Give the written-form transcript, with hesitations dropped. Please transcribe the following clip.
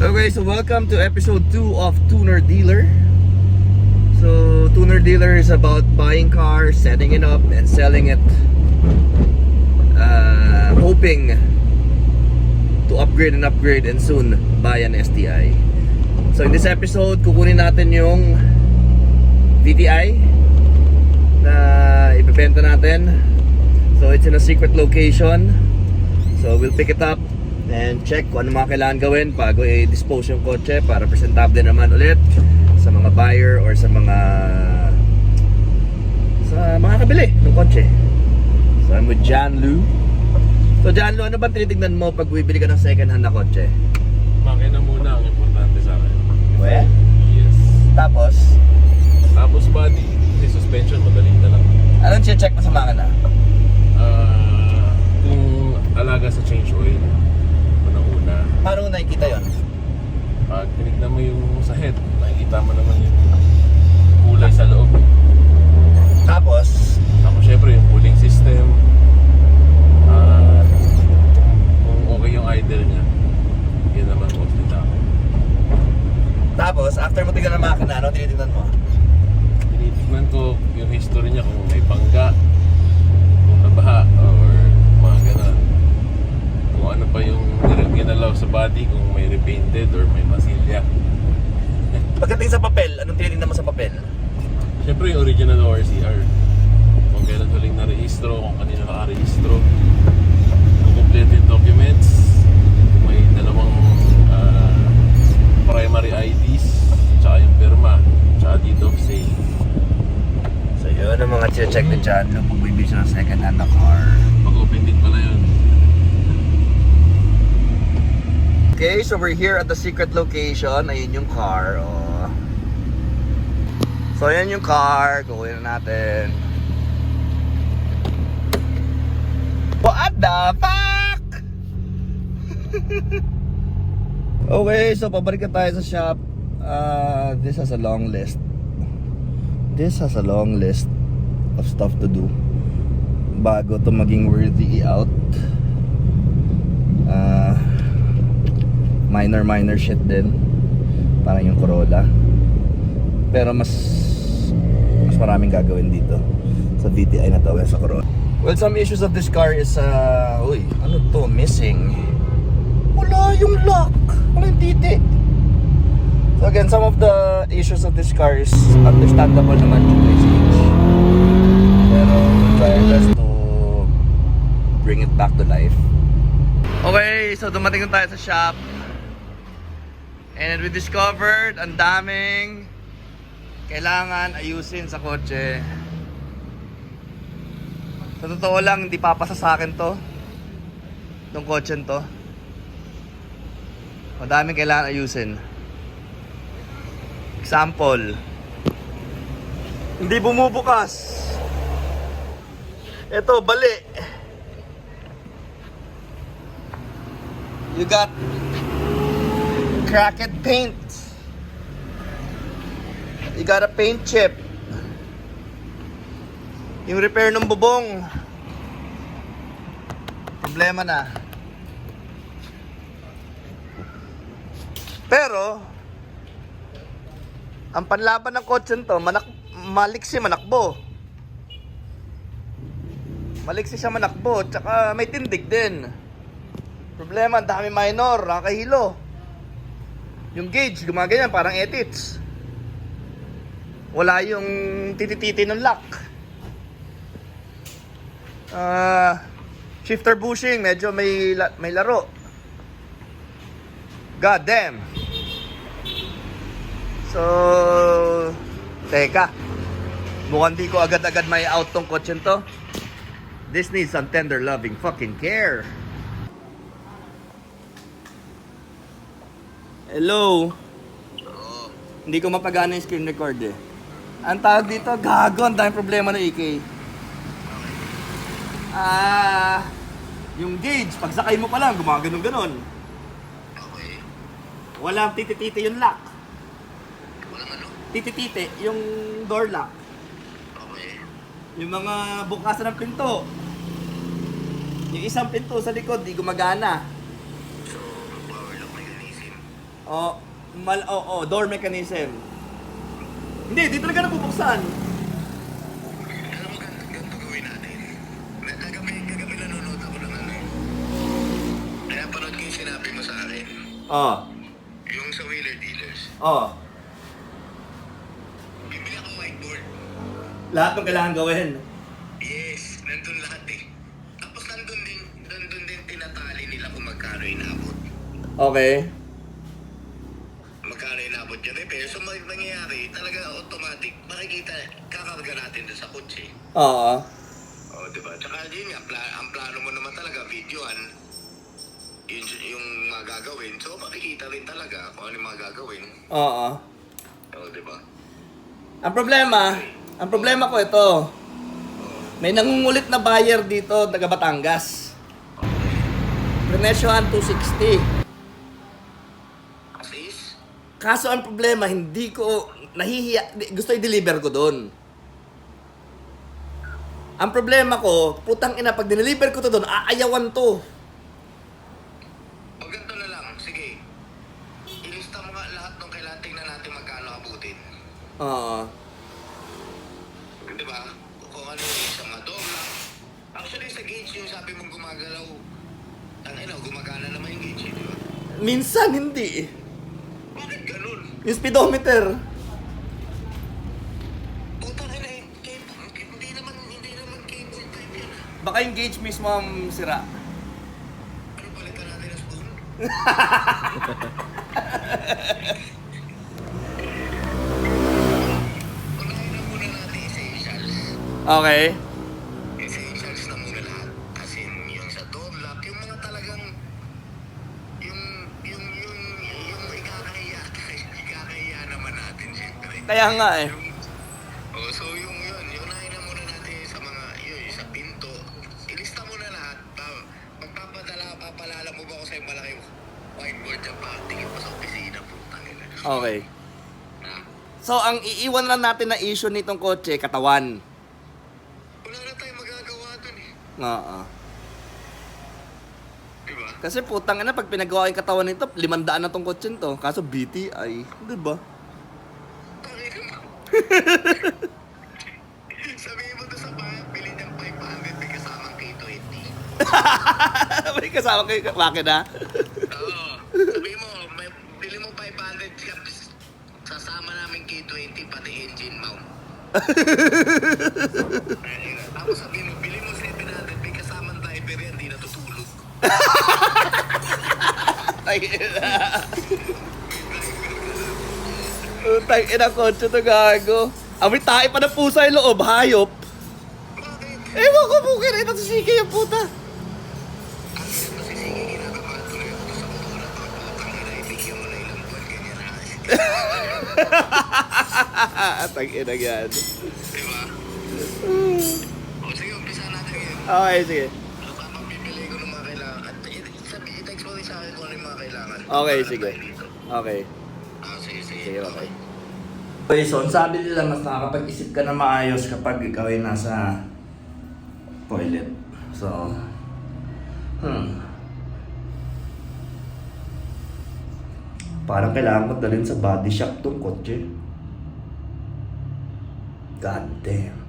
Okay, so welcome to episode 2 of Tuner Dealer. So, Tuner Dealer is about buying cars, setting it up, and selling it. Hoping to upgrade and soon buy an STI. So, in this episode, kukunin natin yung VTI na ibebenta natin. So, it's in a secret location. So, we'll pick it up and check kung ano mga kailangan gawin bago i-dispose yung kotse para presentable naman ulit sa mga buyer or sa mga kabili ng kotse. So I'm with John Lou. So John Lou, ano ba tinitignan mo pag bibili ka ng second hand na kotse? Makina muna ang importante sa akin. Well? Yes. Tapos Body, yung suspension, madaling na lang. anong check mo sa makina? Kung alaga sa change oil, una-una. Paano nakikita yon? Pag tinignan mo yung sa head, nakikita mo naman yung kulay sa loob. Tapos Syempre yung cooling system. Kung okay yung idle niya, yun naman mostly dapat. Tapos after mo tignan ng makina, ano tinitignan mo? Tinitignan ko yung history niya, kung may pangga, kung nabaha, or mga ganun. Kung ano pa yung ginalaw sa body, kung may repainted or may masilya. Pagdating sa papel, anong tinitignan mo sa papel? Siyempre yung original ORCR. Kung kailan huling na-rehistro, kung kanina naka-rehistro. Kung complete yung documents, kung may dalawang primary IDs, tsaka yung firma, tsaka deed of sale. So yun ang mga check ni John Lou pag bibili siya ng second hand na car. Pag-open din pala yun. Okay, so we're here at the secret location. Ayun yung car. Oh. So ayan yung car. Kukunin na natin. What the fuck? Okay, so pabalik na tayo sa shop. This has a long list. This has a long list of stuff to do bago to maging worthy out. Minor shit din, parang yung Corolla, pero mas maraming gagawin dito sa VTI na to sa Corolla. Well, some issues of this car is uy, ano to, missing. Wala yung lock, wala yung titi. So again, some of the issues of this car is understandable naman due to its age, pero we'll try our best to bring it back to life. Okay, so dumating na tayo sa shop. And we discovered ang daming kailangan ayusin sa kotse. Sa totoo lang, hindi papasa sa akin to, itong kotse to. Ang daming kailangan ayusin. Example, hindi bumubukas. Ito, bali. You got cracked paint. You got a paint chip. Yung repair ng bubong, problema na. Pero ang panlaban ng kotse to, maliksi manakbo. Maliksi siya manakbo, tsaka may tindig din. Problema, ang dami minor, nakahilo. Yung gauge, gumaganyan, parang etits. Wala yung titititi ng lock. Shifter bushing, medyo may laro. God damn. So, teka. Mukhang di ko agad-agad may out tong kotse to. This needs some tender loving fucking care. Hello? Hindi ko mapagana yung screen record eh. Ang tawag dito, gago, ang daming problema ng EK. Yung gauge, pag sakay mo pa lang, gumaganon-ganon. Okay. Walang titi-titi yung lock. Walang ano? Titi-titi, yung door lock. Okay. Yung mga bukasan ng pinto. Yung isang pinto sa likod, di gumagana. So, power lock mechanism. Oh, door mechanism. Hindi, di talaga nabubuksan. Alam mo, ganito gawin natin. Kagabi nanonood ako ng ano. Kaya panood ko yung sinabi mo sa akin. Oh, Yung sa Wheeler Dealers. oh. Bibili ako whiteboard. Lahat ng kailangan gawin. Yes, nandun lahat eh. Tapos nandun din tinatali nila kung magkano inabot. Okay. Magkano inabot yun eh. Pero so nangyayari, talaga automatic. Makikita, kakarga natin doon sa kotse. Oo. Oh, di ba? Tsaka yun nga, ang plano mo naman talaga, videoan, yung mga gagawin. So, makikita rin talaga kung ano yung mga gagawin. Oo. Oh, di ba? Ang problema ko ito. May nangungulit na buyer dito, taga Batangas. Prenesyohan 260. Asis? Kaso ang problema, hindi ko nahihiya, gusto i-deliver ko doon. Ang problema ko, putang ina, pag dineliver ko to doon, aayawan to. O ganito na lang, sige. Ilista mo nga lahat ng kailangan, tingnan natin magkano abutin. Oo. Di ba? Kung ano yung sa mga dobla. Actually, sa gauge yung sabi mong gumagalaw. Gumagana naman yung gauge, di ba? Minsan, hindi. Bakit ganun? Yung speedometer. Putang ina eh. Hindi naman cable type yan. Baka yung gauge mismo ang sira. Ano, palitan natin ang spoon? Unahin na muna natin essentials. Okay. Essentials na muna lahat. As in, yung sa door lock, yung mga talagang, yung ikakahiya naman natin, syempre. Kaya nga eh. Oh, so yung unahin na muna natin sa mga, sa pinto. Ilista mo na lahat. Papalala mo ba ako sa yung malaking whiteboard dyan pa? Tingin pa sa opisina, putang ina. Okay. Na, So, ang iiwan lang natin na issue nitong kotse, katawan. wala na tayong magagawa dun eh. Oo. Diba? Kasi putang ina, pag pinagawa yung katawan nito, 500 na tong kotse to. Kaso BTI. Diba? Tangina mo. Sabihin mo doon sa bayan, bili ng 500 may kasamang K20. May kasama kayo makina. Oo. Sabihin mo, bili mo 500 sasama namin K20 pati engine mount. Tapos sabihin mo, bili mo 700 may kasamang driver yan, di natutulog. Ay, utang ina kotse to gago. Amoy tae pa ng pusa yung loob, hayop. Bakit? Ewan ko bukid, ito si Siki yung puta. Ang ina si Sige, kinakabahan tuloy ako sa motor at pagputang ina, ibigyan mo na ilang buwan ganyan na. Atang ina yan. Diba? O sige, umpisa natin ngayon. Okay, sige. Papapipili ko ng mga kailangan. At i-text mo rin sa akin kung ano yung mga kailangan. Okay, Para sige. tayo dito. Okay. Sige. Sige, okay. Okay, so sabi nila mas nakakapag-isip ka na maayos kapag ikaw ay nasa toilet. So, parang kailangan ko dalhin sa body shop tong kotse. God damn.